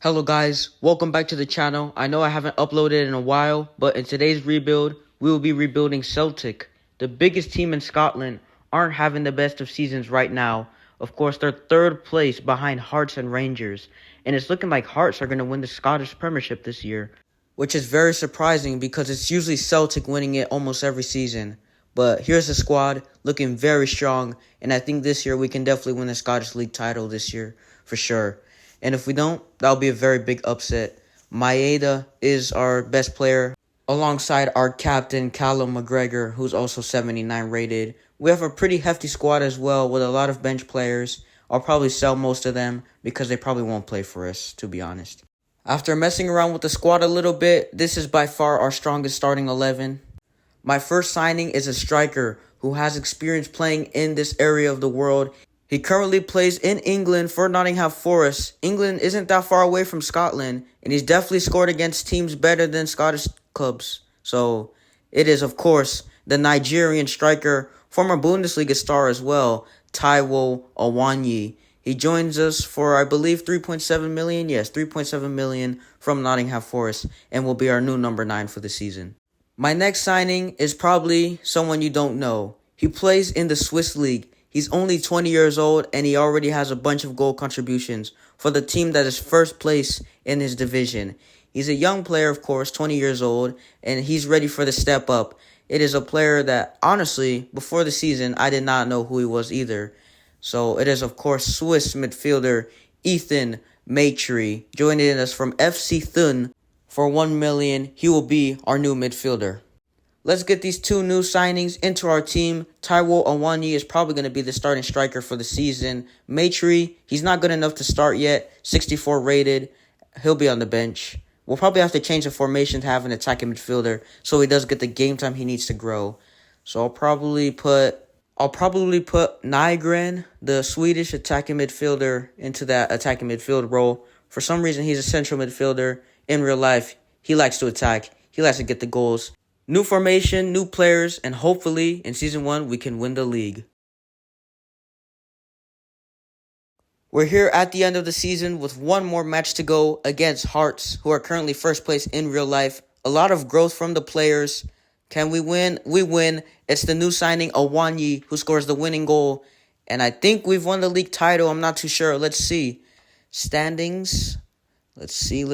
Hello guys, welcome back to the channel. I know I haven't uploaded in a while, but in today's rebuild, we will be rebuilding Celtic. The biggest team in Scotland aren't having the best of seasons right now. Of course, they're third place behind Hearts and Rangers, and it's looking like Hearts are going to win the Scottish Premiership this year, which is very surprising because it's usually Celtic winning it almost every season. But here's the squad looking very strong, and I think this year we can definitely win the Scottish League title this year for sure. And if we don't, that'll be a very big upset. Maeda is our best player, alongside our captain, Callum McGregor, who's also 79 rated. We have a pretty hefty squad as well, with a lot of bench players. I'll probably sell most of them, because they probably won't play for us, to be honest. After messing around with the squad a little bit, this is by far our strongest starting 11. My first signing is a striker who has experience playing in this area of the world. He currently plays in England for Nottingham Forest. England isn't that far away from Scotland, and he's definitely scored against teams better than Scottish clubs. So it is, of course, the Nigerian striker, former Bundesliga star as well, Taiwo Awanyi. He joins us for, I believe, 3.7 million. Yes, 3.7 million from Nottingham Forest, and will be our new number 9 for the season. My next signing is probably someone you don't know. He plays in the Swiss League. He's only 20 years old, and he already has a bunch of goal contributions for the team that is first place in his division. He's a young player, of course, 20 years old, and he's ready for the step up. It is a player that, honestly, before the season, I did not know who he was either. So it is, of course, Swiss midfielder Ethan Maitre, joining us from FC Thun for 1 million. He will be our new midfielder. Let's get these two new signings into our team. Taiwo Awanyi is probably going to be the starting striker for the season. Maitre, he's not good enough to start yet. 64 rated. He'll be on the bench. We'll probably have to change the formation to have an attacking midfielder so he does get the game time he needs to grow. So I'll probably put Nygren, the Swedish attacking midfielder, into that attacking midfield role. For some reason, he's a central midfielder. In real life, he likes to attack. He likes to get the goals. New formation, new players, and hopefully, in Season 1, we can win the league. We're here at the end of the season with one more match to go against Hearts, who are currently first place in real life. A lot of growth from the players. Can we win? We win. It's the new signing, Awanyi, who scores the winning goal. And I think we've won the league title. I'm not too sure. Let's see. Standings. Let's see.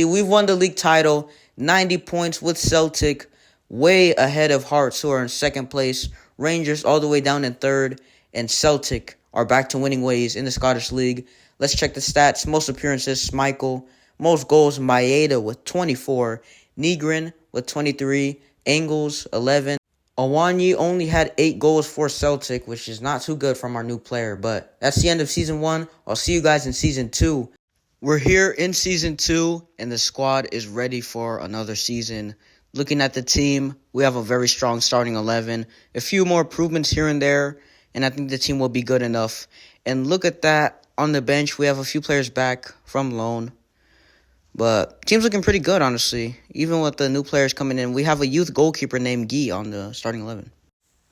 We've won the league title. 90 points with Celtic. Way ahead of Hearts, who are in second place. Rangers all the way down in third. And Celtic are back to winning ways in the Scottish League. Let's check the stats. Most appearances, Schmeichel. Most goals, Maeda with 24. Nygren with 23. Engels, 11. Awanyi only had 8 goals for Celtic, which is not too good from our new player. But that's the end of Season 1. I'll see you guys in Season 2. We're here in Season 2, and the squad is ready for another season. Looking at the team, we have a very strong starting 11. A few more improvements here and there, and I think the team will be good enough. And look at that. On the bench, we have a few players back from loan. But team's looking pretty good, honestly. Even with the new players coming in, we have a youth goalkeeper named Guy on the starting 11.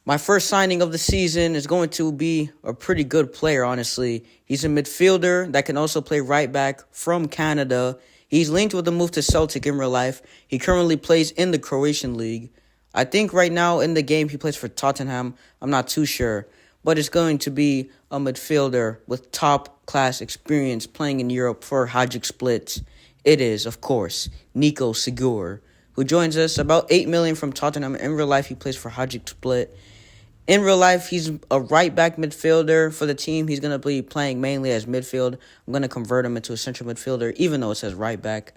My first signing of the season is going to be a pretty good player, honestly. He's a midfielder that can also play right back from Canada. He's linked with a move to Celtic in real life. He currently plays in the Croatian League. I think right now in the game he plays for Tottenham. I'm not too sure. But it's going to be a midfielder with top-class experience playing in Europe for Hajduk Split. It is, of course, Nico Sigur, who joins us about 8 million from Tottenham. In real life, he plays for Hajduk Split. In real life, he's a right-back midfielder for the team. He's going to be playing mainly as midfield. I'm going to convert him into a central midfielder, even though it says right-back.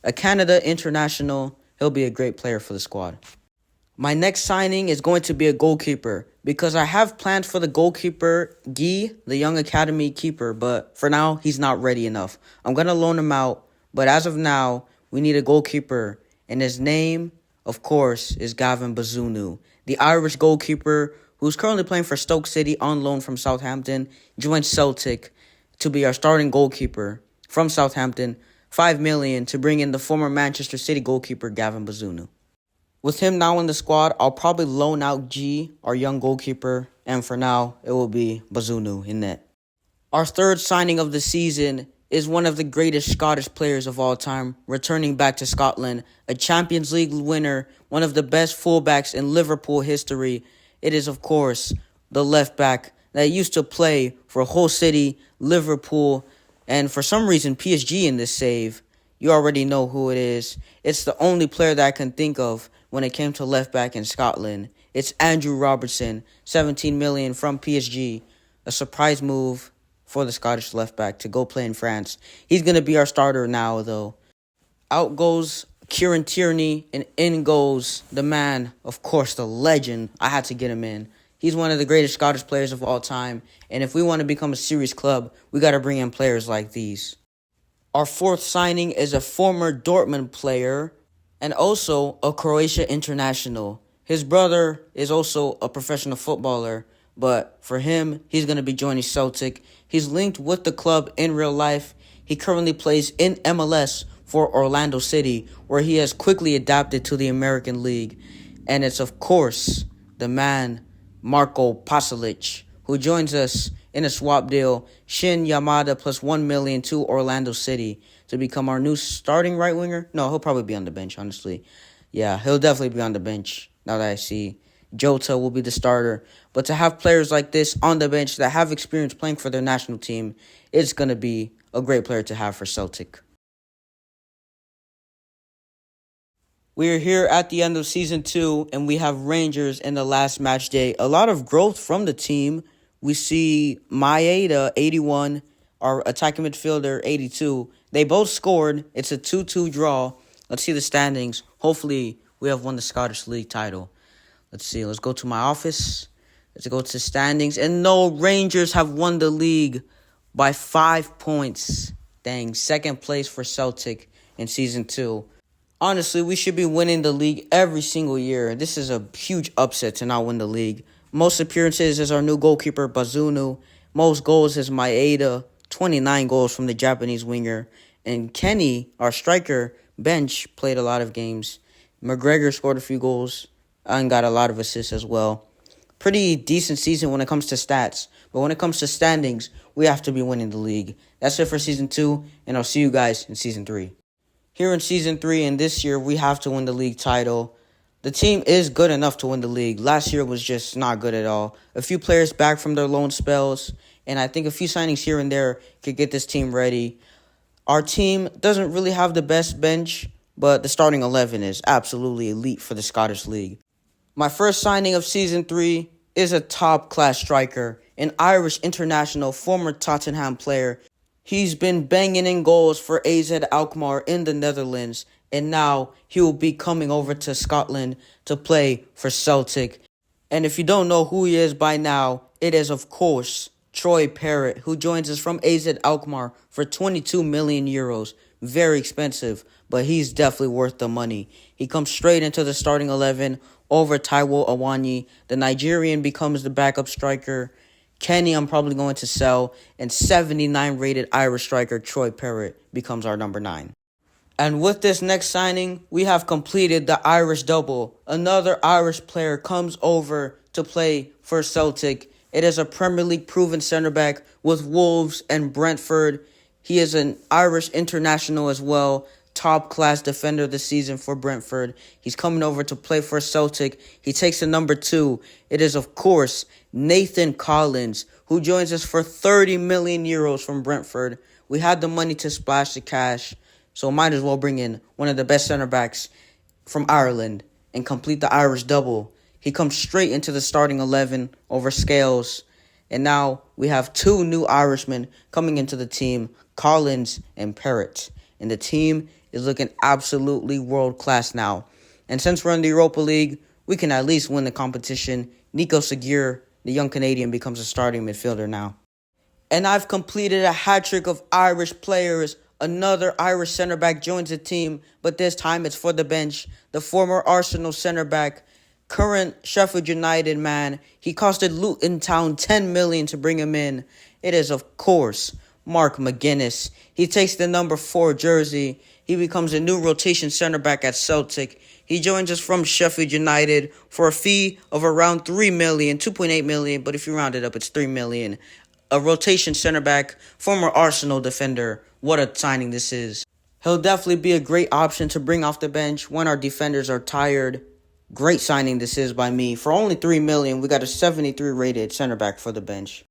A Canada international. He'll be a great player for the squad. My next signing is going to be a goalkeeper, because I have plans for the goalkeeper, Guy, the young academy keeper, but for now, he's not ready enough. I'm going to loan him out, but as of now, we need a goalkeeper, and his name, of course, is Gavin Bazunu, the Irish goalkeeper who's currently playing for Stoke City on loan from Southampton, joined Celtic to be our starting goalkeeper from Southampton. 5 million to bring in the former Manchester City goalkeeper Gavin Bazunu. With him now in the squad, I'll probably loan out G, our young goalkeeper, and for now, it will be Bazunu in net. Our third signing of the season is one of the greatest Scottish players of all time, returning back to Scotland, a Champions League winner, one of the best fullbacks in Liverpool history. It is, of course, the left back that used to play for Hull City, Liverpool, and for some reason PSG in this save. You already know who it is. It's the only player that I can think of when it came to left back in Scotland. It's Andrew Robertson, 17 million from PSG. A surprise move for the Scottish left back to go play in France. He's going to be our starter now, though. Out goes Kieran Tierney, and in goes the man, of course, the legend. I had to get him in. He's one of the greatest Scottish players of all time, and if we want to become a serious club, we got to bring in players like these. Our fourth signing is a former Dortmund player and also a Croatia international. His brother is also a professional footballer, but for him, he's going to be joining Celtic. He's linked with the club in real life. He currently plays in MLS for Orlando City, where he has quickly adapted to the American League. And it's, of course, the man, Marko Pasalic, who joins us in a swap deal, Shin Yamada plus $1 million to Orlando City to become our new starting right winger. No, he'll probably be on the bench, honestly. Yeah, he'll definitely be on the bench now that I see Jota will be the starter. But to have players like this on the bench that have experience playing for their national team, it's going to be a great player to have for Celtic. We are here at the end of Season 2, and we have Rangers in the last match day. A lot of growth from the team. We see Maeda, 81, our attacking midfielder, 82. They both scored. It's a 2-2 draw. Let's see the standings. Hopefully, we have won the Scottish League title. Let's see. Let's go to my office. Let's go to standings. And no, Rangers have won the league by 5 points. Dang, second place for Celtic in Season 2. Honestly, we should be winning the league every single year. This is a huge upset to not win the league. Most appearances is our new goalkeeper, Bazunu. Most goals is Maeda, 29 goals from the Japanese winger. And Kenny, our striker, bench, played a lot of games. McGregor scored a few goals and got a lot of assists as well. Pretty decent season when it comes to stats. But when it comes to standings, we have to be winning the league. That's it for Season 2, and I'll see you guys in Season 3. Here in Season 3 and this year, we have to win the league title. The team is good enough to win the league. Last year was just not good at all. A few players back from their loan spells, and I think a few signings here and there could get this team ready. Our team doesn't really have the best bench, but the starting 11 is absolutely elite for the Scottish League. My first signing of Season 3 is a top-class striker, an Irish international, former Tottenham player. He's been banging in goals for AZ Alkmaar in the Netherlands, and now he will be coming over to Scotland to play for Celtic. And if you don't know who he is by now, it is, of course, Troy Parrott, who joins us from AZ Alkmaar for 22 million euros. Very expensive, but he's definitely worth the money. He comes straight into the starting 11 over Taiwo Awoniyi. The Nigerian becomes the backup striker. Kenny, I'm probably going to sell, and 79 rated Irish striker Troy Parrott becomes our number 9. And with this next signing, we have completed the Irish double. Another Irish player comes over to play for Celtic. It is a Premier League proven center back with Wolves and Brentford. He is an Irish international as well. Top class defender this season for Brentford. He's coming over to play for Celtic. He takes the number 2. It is, of course, Nathan Collins, who joins us for 30 million euros from Brentford. We had the money to splash the cash, so might as well bring in one of the best center backs from Ireland and complete the Irish double. He comes straight into the starting 11 over Scales. And now we have 2 new Irishmen coming into the team, Collins and Parrott. And the team is looking absolutely world-class now. And since we're in the Europa League, we can at least win the competition. Nico Seguir, the young Canadian, becomes a starting midfielder now. And I've completed a hat-trick of Irish players. Another Irish center back joins the team, but this time it's for the bench. The former Arsenal center back, current Sheffield United man. He costed Luton Town $10 million to bring him in. It is, of course, Mark McGuinness. He takes the number 4 jersey. He becomes a new rotation center back at Celtic. He joins us from Sheffield United for a fee of around $3 million, $2.8 million, but if you round it up, it's $3 million. A rotation center back, former Arsenal defender, What a signing this is. He'll definitely be a great option to bring off the bench when our defenders are tired. Great signing this is by me. For only $3 million, we got a 73 rated center back for the bench.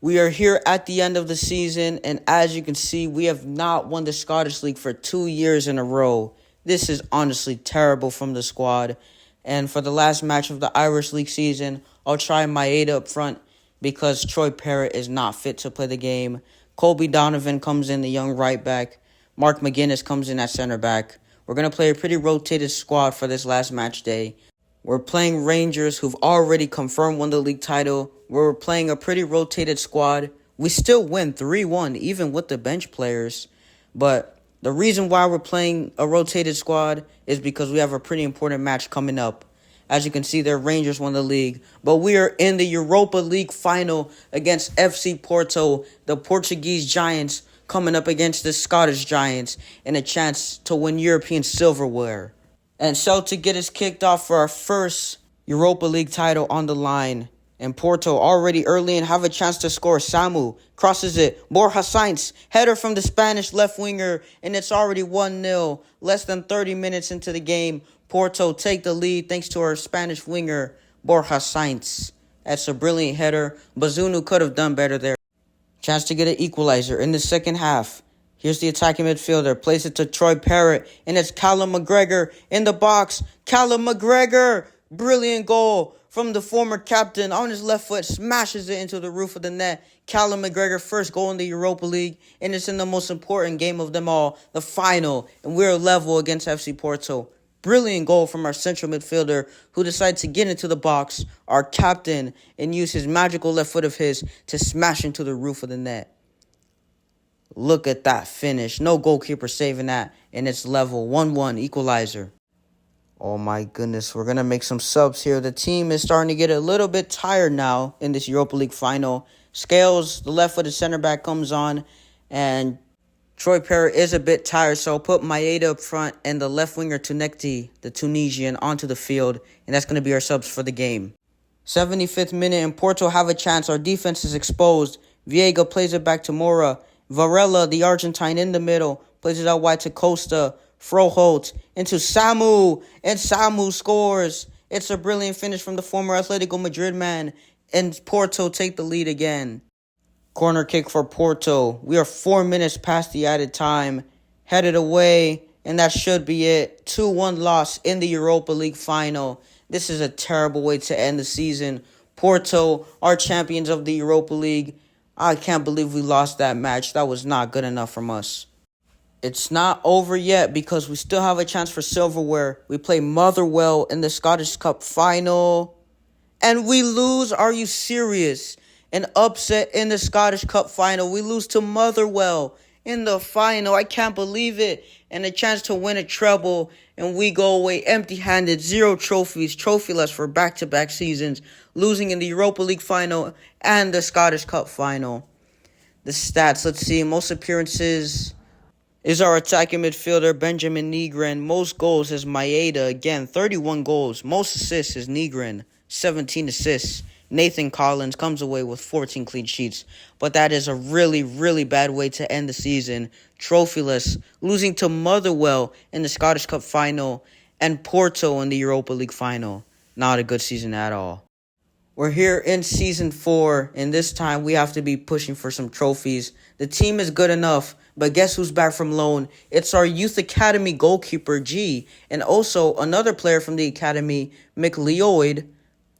We are here at the end of the season, and as you can see, we have not won the Scottish League for 2 years in a row. This is honestly terrible from the squad. And for the last match of the Irish League season, I'll try Maeda up front because Troy Parrott is not fit to play the game. Colby Donovan comes in, the young right back. Mark McGuinness comes in at center back. We're going to play a pretty rotated squad for this last match day. We're playing Rangers, who've already confirmed won the league title. We're playing a pretty rotated squad. We still win 3-1, even with the bench players. But the reason why we're playing a rotated squad is because we have a pretty important match coming up. As you can see, the Rangers won the league. But we are in the Europa League final against FC Porto, the Portuguese Giants, coming up against the Scottish Giants, and a chance to win European silverware. And Celtic get us kicked off for our first Europa League title on the line. And Porto already early and have a chance to score. Samu crosses it. Borja Sainz, header from the Spanish left winger, and it's already 1-0. Less than 30 minutes into the game, Porto take the lead thanks to our Spanish winger, Borja Sainz. That's a brilliant header. Bazunu could have done better there. Chance to get an equalizer in the second half. Here's the attacking midfielder. Plays it to Troy Parrott. And it's Callum McGregor in the box. Callum McGregor. Brilliant goal from the former captain. On his left foot. Smashes it into the roof of the net. Callum McGregor, first goal in the Europa League. And it's in the most important game of them all. The final. And we're level against FC Porto. Brilliant goal from our central midfielder who decided to get into the box. Our captain. And use his magical left foot of his to smash into the roof of the net. Look at that finish. No goalkeeper saving that. And it's level 1-1 equalizer. Oh my goodness. We're going to make some subs here. The team is starting to get a little bit tired now in this Europa League final. Scales, the left-footed center back, comes on. And Troy Parrott is a bit tired. So I'll put Maeda up front and the left winger Tunekti, the Tunisian, onto the field. And that's going to be our subs for the game. 75th minute and Porto have a chance. Our defense is exposed. Viega plays it back to Mora. Varela, the Argentine, in the middle, plays it out wide to Costa. Froholt into Samu, and Samu scores. It's a brilliant finish from the former Atletico Madrid man, and Porto take the lead again. Corner kick for Porto. We are 4 minutes past the added time. Headed away, and that should be it. 2-1 loss in the Europa League final. This is a terrible way to end the season. Porto are champions of the Europa League. I can't believe we lost that match. That was not good enough from us. It's not over yet because we still have a chance for silverware. We play Motherwell in the Scottish Cup final. And we lose. Are you serious? An upset in the Scottish Cup final. We lose to Motherwell in the final. I can't believe it. And a chance to win a treble. And we go away empty-handed. 0 trophies. Trophyless for back-to-back seasons. Losing in the Europa League final and the Scottish Cup final. The stats, let's see. Most appearances is our attacking midfielder, Benjamin Nigren. Most goals is Maeda. Again, 31 goals. Most assists is Nigren. 17 assists. Nathan Collins comes away with 14 clean sheets. But that is a really, really bad way to end the season. Trophyless, losing to Motherwell in the Scottish Cup final and Porto in the Europa League final. Not a good season at all. We're here in Season 4, and this time we have to be pushing for some trophies. The team is good enough, but guess who's back from loan? It's our Youth Academy goalkeeper, G, and also another player from the Academy, McLeod,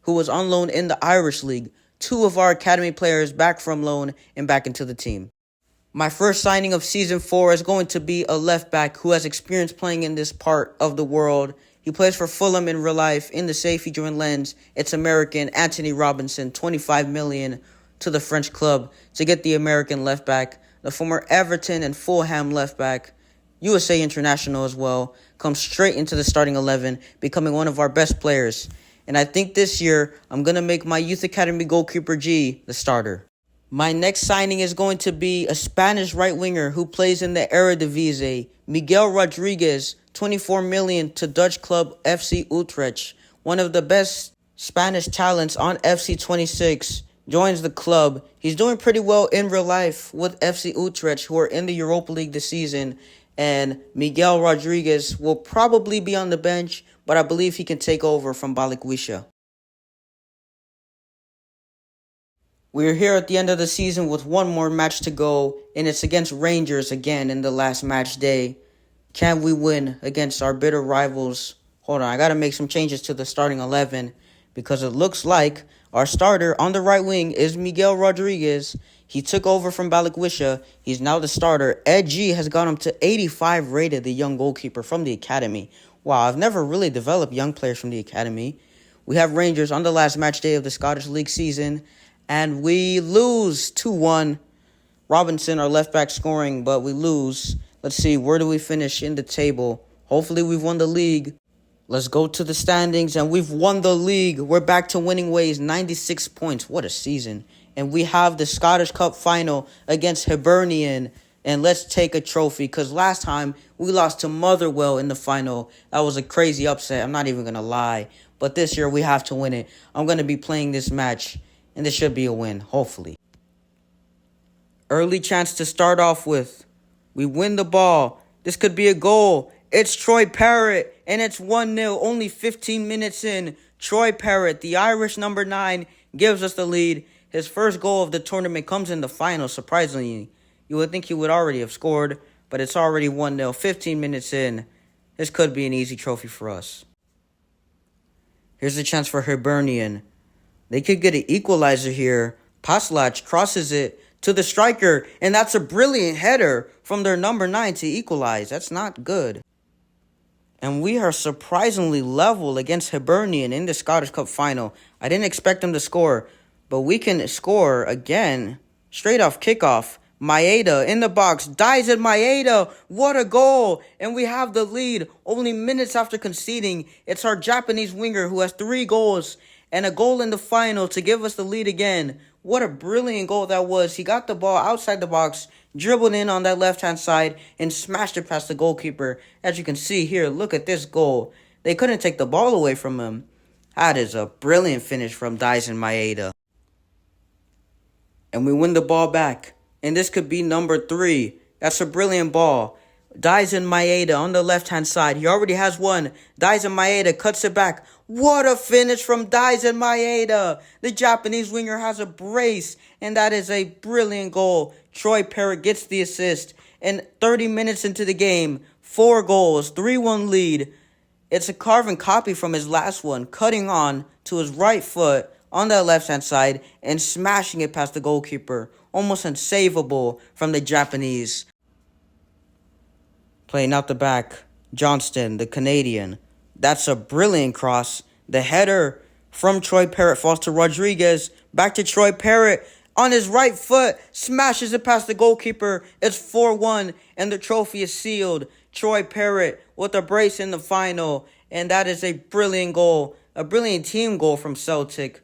who was on loan in the Irish League. 2 of our Academy players back from loan and back into the team. My first signing of Season 4 is going to be a left back who has experience playing in this part of the world. He plays for Fulham in real life. In the safe, he joined Lens. It's American Anthony Robinson, $25 million to the French club to get the American left back. The former Everton and Fulham left back, USA international as well, comes straight into the starting 11, becoming one of our best players. And I think this year, I'm going to make my Youth Academy goalkeeper G the starter. My next signing is going to be a Spanish right winger who plays in the Eredivisie, Miguel Rodriguez, $24 million to Dutch club FC Utrecht. One of the best Spanish talents on FC 26. joins the club. He's doing pretty well in real life with FC Utrecht, who are in the Europa League this season. And Miguel Rodriguez will probably be on the bench, but I believe he can take over from Balikwisha. We're here at the end of the season with one more match to go, and it's against Rangers again in the last match day. Can we win against our bitter rivals? Hold on, I got to make some changes to the starting 11 because it looks like our starter on the right wing is Miguel Rodriguez. He took over from Balikwisha. He's now the starter. Ed G has got him to 85 rated, the young goalkeeper from the academy. Wow, I've never really developed young players from the academy. We have Rangers on the last match day of the Scottish League season, and we lose 2-1. Robinson, our left back, scoring, but we lose. Let's see, where do we finish in the table? Hopefully we've won the league. Let's go to the standings, and we've won the league. We're back to winning ways, 96 points. What a season. And we have the Scottish Cup final against Hibernian. And let's take a trophy, because last time we lost to Motherwell in the final. That was a crazy upset. I'm not even going to lie. But this year we have to win it. I'm going to be playing this match, and this should be a win, hopefully. Early chance to start off with. We win the ball. This could be a goal. It's Troy Parrott, and it's 1-0, only 15 minutes in. Troy Parrott, the Irish number 9, gives us the lead. His first goal of the tournament comes in the final, surprisingly. You would think he would already have scored, but it's already 1-0, 15 minutes in. This could be an easy trophy for us. Here's a chance for Hibernian. They could get an equalizer here. Paslach crosses it to the striker, and that's a brilliant header from their number 9 to equalize. That's not good. And we are surprisingly level against Hibernian in the Scottish Cup final. I didn't expect them to score, but we can score again. Straight off kickoff. Maeda in the box. Dies at Maeda. What a goal. And we have the lead only minutes after conceding. It's our Japanese winger who has 3 goals and a goal in the final to give us the lead again. What a brilliant goal that was. He got the ball outside the box, dribbled in on that left-hand side, and smashed it past the goalkeeper. As you can see here, look at this goal. They couldn't take the ball away from him. That is a brilliant finish from Dyson Maeda. And we win the ball back. And this could be number 3. That's a brilliant ball. Dyson Maeda on the left-hand side. He already has one. Dyson Maeda cuts it back. What a finish from Dyson Maeda. The Japanese winger has a brace, and that is a brilliant goal. Troy Parrott gets the assist. And 30 minutes into the game, 4 goals, 3-1 lead. It's a carbon copy from his last one, cutting on to his right foot on that left-hand side and smashing it past the goalkeeper. Almost unsavable from the Japanese. Playing out the back, Johnston, the Canadian. That's a brilliant cross. The header from Troy Parrott falls to Rodriguez. Back to Troy Parrott. On his right foot, smashes it past the goalkeeper. It's 4-1, and the trophy is sealed. Troy Parrott with a brace in the final. And that is a brilliant goal. A brilliant team goal from Celtic.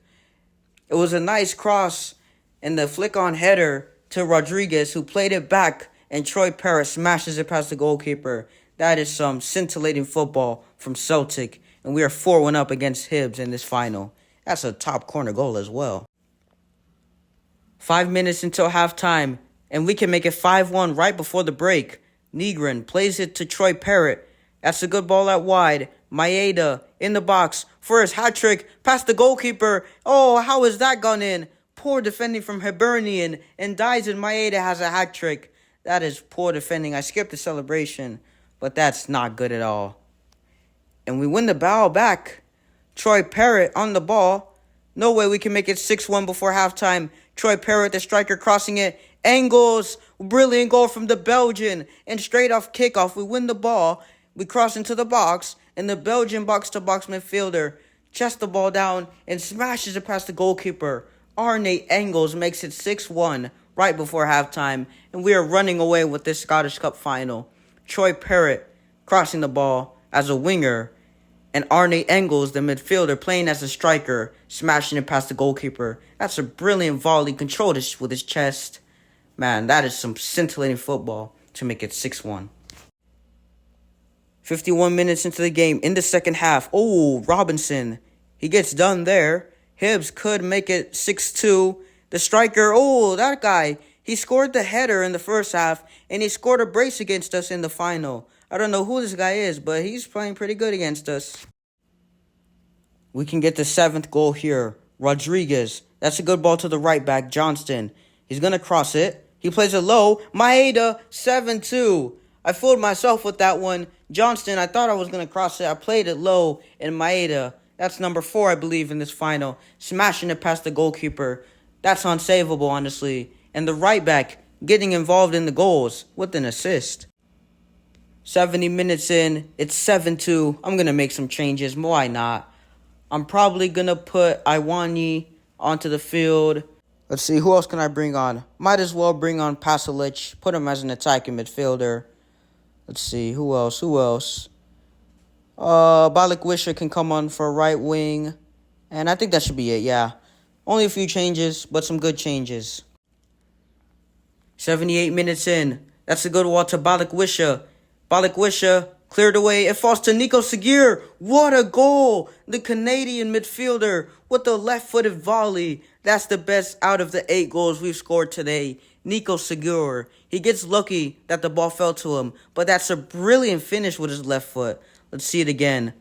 It was a nice cross and the flick-on header to Rodriguez, who played it back. And Troy Parrott smashes it past the goalkeeper. That is some scintillating football from Celtic. And we are 4-1 up against Hibs in this final. That's a top corner goal as well. 5 minutes until halftime. And we can make it 5-1 right before the break. Negrin plays it to Troy Parrott. That's a good ball out wide. Maeda in the box for his hat-trick. Past the goalkeeper. Oh, how is that gone in? Poor defending from Hibernian. And Dyson Maeda has a hat-trick. That is poor defending. I skipped the celebration, but that's not good at all. And we win the battle back. Troy Parrott on the ball. No way we can make it 6-1 before halftime. Troy Parrott, the striker, crossing it. Angles. Brilliant goal from the Belgian. And straight off kickoff, we win the ball. We cross into the box. And the Belgian box-to-box midfielder chests the ball down and smashes it past the goalkeeper. Arne Engels makes it 6-1. Right before halftime, and we are running away with this Scottish Cup final. Troy Parrott crossing the ball as a winger, and Arne Engels, the midfielder, playing as a striker, smashing it past the goalkeeper. That's a brilliant volley, controlled with his chest. Man, that is some scintillating football to make it 6-1. 51 minutes into the game, in the second half. Oh, Robinson, he gets done there. Hibs could make it 6-2. The striker, oh, that guy. He scored the header in the first half, and he scored a brace against us in the final. I don't know who this guy is, but he's playing pretty good against us. We can get the 7th goal here. Rodriguez. That's a good ball to the right back, Johnston. He's going to cross it. He plays it low. Maeda, 7-2. I fooled myself with that one. Johnston, I thought I was going to cross it. I played it low, and Maeda, that's number 4, I believe, in this final. Smashing it past the goalkeeper. That's unsavable, honestly. And the right back getting involved in the goals with an assist. 70 minutes in, it's 7-2. I'm going to make some changes. Why not? I'm probably going to put Iwanyi onto the field. Let's see, who else can I bring on? Might as well bring on Pasalic. Put him as an attacking midfielder. Let's see, who else? Balikwisha can come on for right wing. And I think that should be it, yeah. Only a few changes, but some good changes. 78 minutes in. That's a good wall to Balikwisha. Balikwisha cleared away. It falls to Nico Seguir. What a goal! The Canadian midfielder with the left-footed volley. That's the best out of the 8 goals we've scored today. Nico Seguir. He gets lucky that the ball fell to him, but that's a brilliant finish with his left foot. Let's see it again.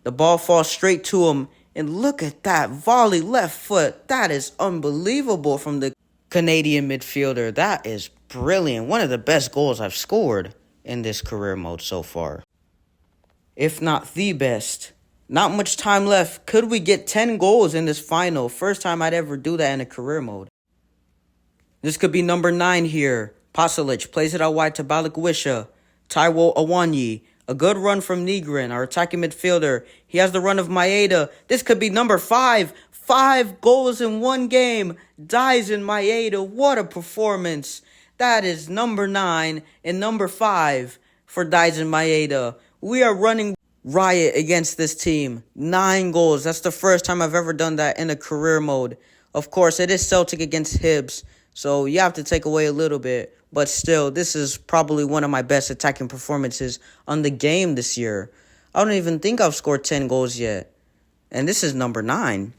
The ball falls straight to him, and look at that volley left foot. That is unbelievable from the Canadian midfielder. That is brilliant. One of the best goals I've scored in this career mode so far, if not the best. Not much time left. Could we get 10 goals in this final? First time I'd ever do that in a career mode. This could be number 9 here. Pasalic plays it out wide to Balikwisha. Taiwo Awanyi. A good run from Nigrin, our attacking midfielder. He has the run of Maeda. This could be number 5. 5 goals in one game. Dyson Maeda. What a performance. That is number 9 and number 5 for Dyson Maeda. We are running riot against this team. 9 goals. That's the first time I've ever done that in a career mode. Of course, it is Celtic against Hibs, so you have to take away a little bit. But still, this is probably one of my best attacking performances on the game this year. I don't even think I've scored 10 goals yet. And this is number 9.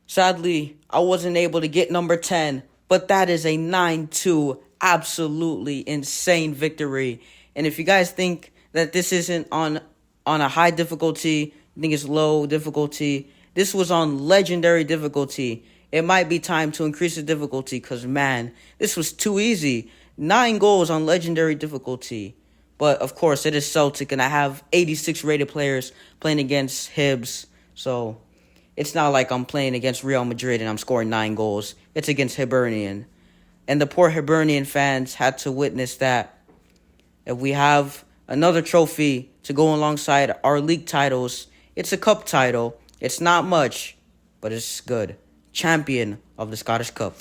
Sadly, I wasn't able to get number 10. But that is a 9-2 absolutely insane victory. And if you guys think that this isn't on a high difficulty, you think it's low difficulty, this was on legendary difficulty. It might be time to increase the difficulty because, man, this was too easy. 9 goals on legendary difficulty. But, of course, it is Celtic, and I have 86 rated players playing against Hibs. So, it's not like I'm playing against Real Madrid and I'm scoring 9 goals. It's against Hibernian. And the poor Hibernian fans had to witness that. If we have another trophy to go alongside our league titles, it's a cup title. It's not much, but it's good. Champion of the Scottish Cup.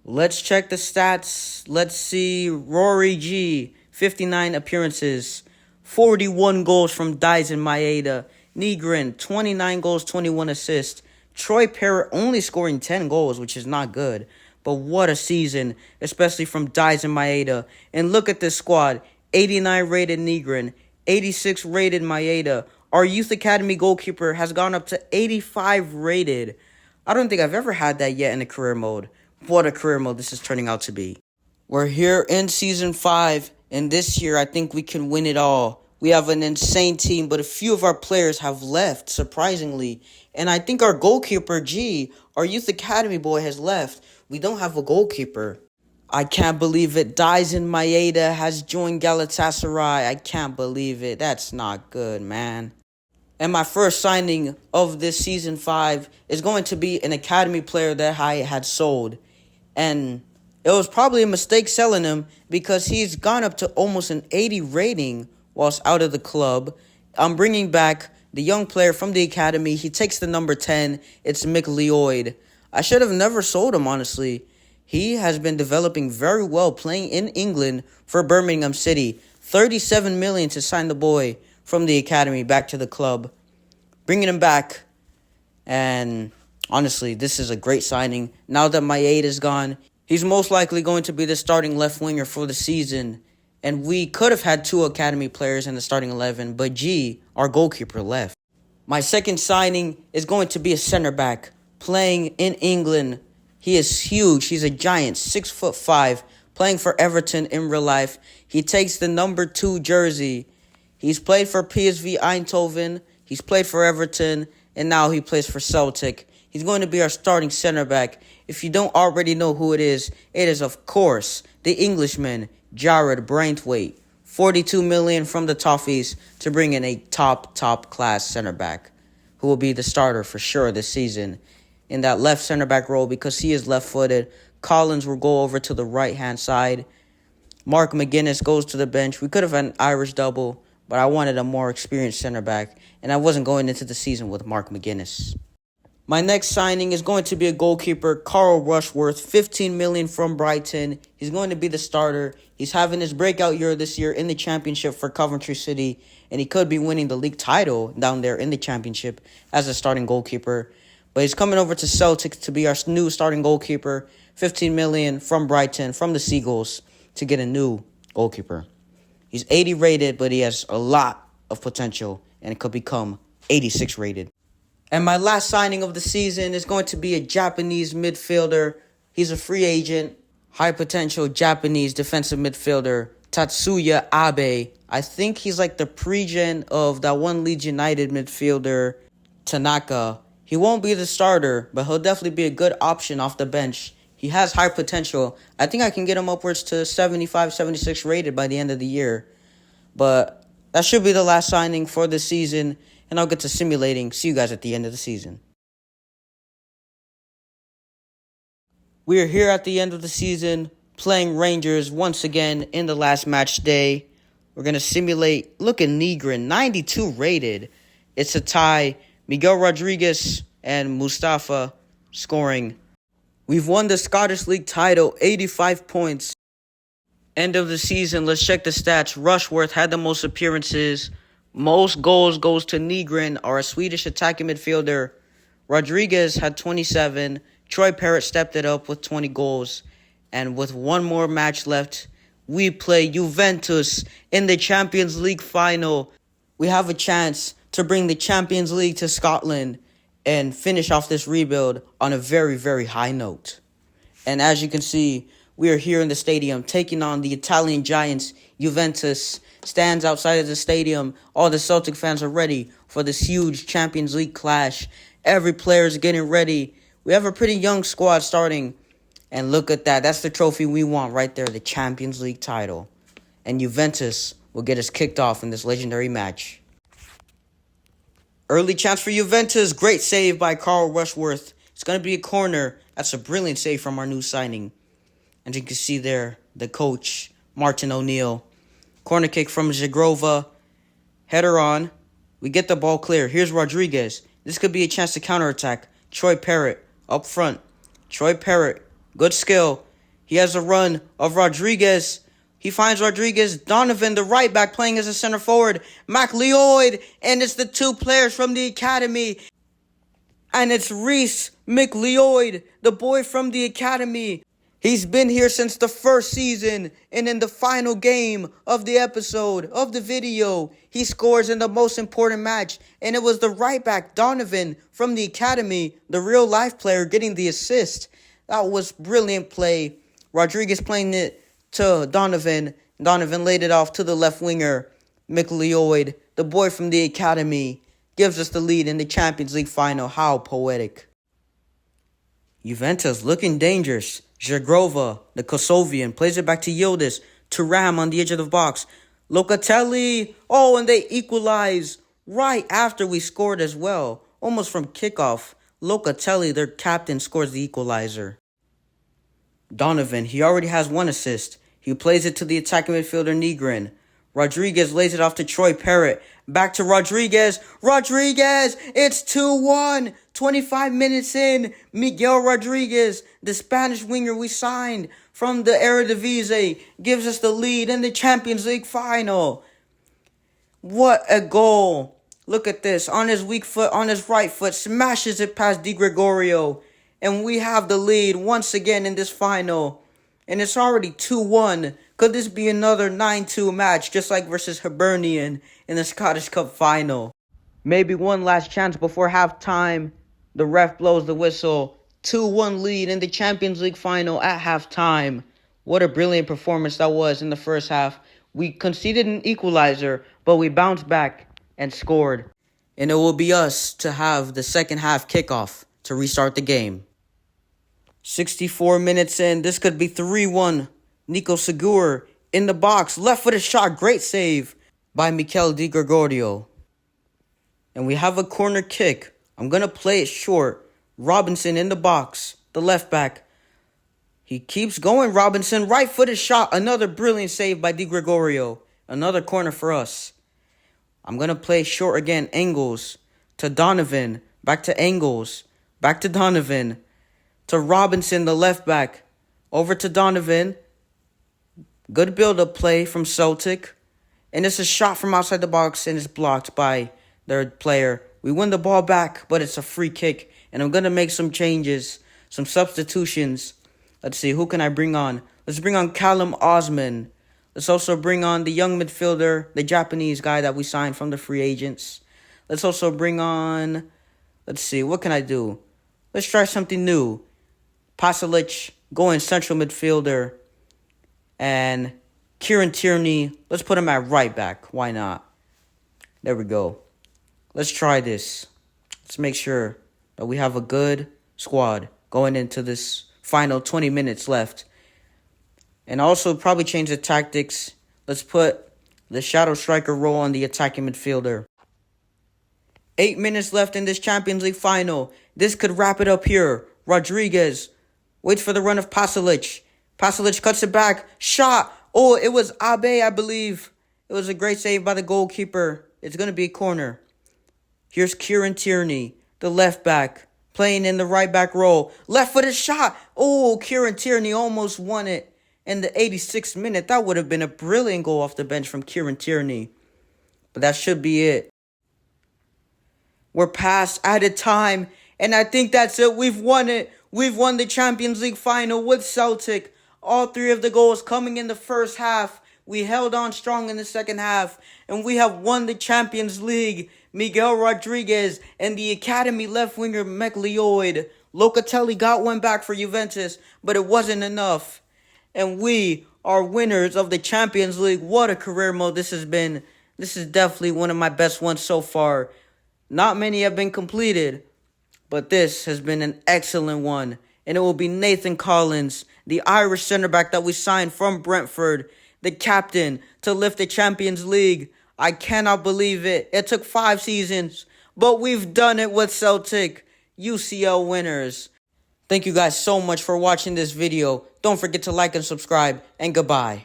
Let's check the stats. Let's see. Rory G, 59 appearances, 41 goals from Dyson Maeda. Nigrin, 29 goals, 21 assists. Troy Parrott only scoring 10 goals, which is not good. But what a season, especially from Dyson Maeda. And look at this squad. 89 rated Nigrin, 86 rated Maeda. Our youth academy goalkeeper has gone up to 85 rated. I don't think I've ever had that yet in a career mode. What a career mode this is turning out to be. We're here in Season 5, and this year I think we can win it all. We have an insane team, but a few of our players have left, surprisingly. And I think our goalkeeper, our youth academy boy, has left. We don't have a goalkeeper. I can't believe it. Dyson Maeda has joined Galatasaray. I can't believe it. That's not good, man. And my first signing of this Season 5 is going to be an academy player that I had sold. And it was probably a mistake selling him because he's gone up to almost an 80 rating whilst out of the club. I'm bringing back the young player from the academy. He takes the number 10. It's Mick Lloyd. I should have never sold him, honestly. He has been developing very well playing in England for Birmingham City. 37 million to sign the boy from the academy back to the club. Bringing him back. And honestly, this is a great signing. Now that Maeda is gone, he's most likely going to be the starting left winger for the season. And we could have had 2 academy players in the starting 11, but our goalkeeper, left. My second signing is going to be a center back. playing in England. He is huge. He's a giant, 6'5", playing for Everton in real life. He takes the number 2 jersey. He's played for PSV Eindhoven. He's played for Everton, and now he plays for Celtic. He's going to be our starting center back. If you don't already know who it is of course the Englishman Jared Braithwaite. 42 million from the Toffees to bring in a top class center back who will be the starter for sure this season in that left center back role because he is left-footed. Collins will go over to the right-hand side. Mark McGuinness goes to the bench. We could have had an Irish double, but I wanted a more experienced center back, and I wasn't going into the season with Mark McGuinness. My next signing is going to be a goalkeeper, Carl Rushworth, 15 million from Brighton. He's going to be the starter. He's having his breakout year this year in the championship for Coventry City, and he could be winning the league title down there in the championship as a starting goalkeeper. But he's coming over to Celtic to be our new starting goalkeeper, 15 million from Brighton, from the Seagulls, to get a new goalkeeper. He's 80 rated, but he has a lot of potential, and it could become 86 rated. And my last signing of the season is going to be a Japanese midfielder. He's a free agent, high potential Japanese defensive midfielder, Tatsuya Abe. I think he's like the pre-gen of that one Leeds United midfielder, Tanaka. He won't be the starter, but he'll definitely be a good option off the bench. He has high potential. I think I can get him upwards to 75, 76 rated by the end of the year. But that should be the last signing for the season, and I'll get to simulating. See you guys at the end of the season. We are here at the end of the season, playing Rangers once again in the last match day. We're going to simulate. Look at Negrin, 92 rated. It's a tie. Miguel Rodriguez and Mustafa scoring. We've won the Scottish League title, 85 points. End of the season, let's check the stats. Rushworth had the most appearances. Most goals goes to Negrin, our Swedish attacking midfielder. Rodriguez had 27. Troy Parrott stepped it up with 20 goals. And with one more match left, we play Juventus in the Champions League final. We have a chance to bring the Champions League to Scotland and finish off this rebuild on a very, very high note. And as you can see, we are here in the stadium taking on the Italian giants. Juventus stands outside of the stadium. All the Celtic fans are ready for this huge Champions League clash. Every player is getting ready. We have a pretty young squad starting. And look at that. That's the trophy we want right there, the Champions League title. And Juventus will get us kicked off in this legendary match. Early chance for Juventus. Great save by Carl Rushworth. It's going to be a corner. That's a brilliant save from our new signing. And you can see there, the coach, Martin O'Neill. Corner kick from Zagrova. Header on. We get the ball clear. Here's Rodriguez. This could be a chance to counterattack. Troy Parrott up front. Troy Parrott. Good skill. He has a run of Rodriguez. He finds Rodriguez. Donovan, the right back, playing as a center forward. McLeod. And it's the two players from the academy. And it's Reese McLeod, the boy from the academy. He's been here since the first season. And in the final game of the episode, of the video, he scores in the most important match. And it was the right back, Donovan, from the academy, the real life player, getting the assist. That was brilliant play. Rodriguez playing it to Donovan. Donovan laid it off to the left winger. McLeod, the boy from the academy, gives us the lead in the Champions League final. How poetic. Juventus looking dangerous. Zagrova, the Kosovian, plays it back to Yildiz. To Ram on the edge of the box. Locatelli. Oh, and they equalize right after we scored as well. Almost from kickoff. Locatelli, their captain, scores the equalizer. Donovan, he already has one assist. He plays it to the attacking midfielder Negrin. Rodriguez lays it off to Troy Parrott. Back to Rodriguez. Rodriguez! It's 2-1. 25 minutes in. Miguel Rodriguez, the Spanish winger we signed from the Eredivisie, gives us the lead in the Champions League final. What a goal. Look at this. On his weak foot, on his right foot, smashes it past Di Gregorio. And we have the lead once again in this final. And it's already 2-1. Could this be another 9-2 match, just like versus Hibernian in the Scottish Cup final? Maybe one last chance before halftime. The ref blows the whistle. 2-1 lead in the Champions League final at halftime. What a brilliant performance that was in the first half. We conceded an equalizer, but we bounced back and scored. And it will be us to have the second half kickoff to restart the game. 64 minutes in, this could be 3-1. Nico Segur in the box, left-footed shot, great save by Mikel Di Gregorio. And we have a corner kick. I'm going to play it short. Robinson in the box, the left back. He keeps going, Robinson, right-footed shot, another brilliant save by Di Gregorio. Another corner for us. I'm going to play short again, Engels to Donovan, back to Engels, back to Donovan, to Robinson, the left back, over to Donovan. Good build-up play from Celtic. And it's a shot from outside the box, and it's blocked by their player. We win the ball back, but it's a free kick. And I'm going to make some changes, some substitutions. Let's see, who can I bring on? Let's bring on Callum Osman. Let's also bring on the young midfielder, the Japanese guy that we signed from the free agents. Let's also bring on, let's see, what can I do? Let's try something new. Pasalic, going central midfielder. And Kieran Tierney, let's put him at right back. Why not? There we go. Let's try this. Let's make sure that we have a good squad going into this final 20 minutes left. And also probably change the tactics. Let's put the shadow striker role on the attacking midfielder. 8 minutes left in this Champions League final. This could wrap it up here. Rodriguez waits for the run of Pasalic. Pasalic cuts it back. Shot. Oh, it was Abe, I believe. It was a great save by the goalkeeper. It's going to be a corner. Here's Kieran Tierney, the left back, playing in the right back role. Left-footed shot. Oh, Kieran Tierney almost won it. In the 86th minute, that would have been a brilliant goal off the bench from Kieran Tierney. But that should be it. We're past added time, and I think that's it. We've won it. We've won the Champions League final with Celtic. All three of the goals coming in the first half. We held on strong in the second half, and we have won the Champions League. Miguel Rodriguez and the academy left winger McLeod. Locatelli got one back for Juventus, but it wasn't enough. And we are winners of the Champions League. What a career mode this has been. This is definitely one of my best ones so far. Not many have been completed, but this has been an excellent one. And it will be Nathan Collins, the Irish center back that we signed from Brentford, the captain, to lift the Champions League. I cannot believe it. It took 5 seasons, but we've done it with Celtic. UCL winners. Thank you guys so much for watching this video. Don't forget to like and subscribe, and goodbye.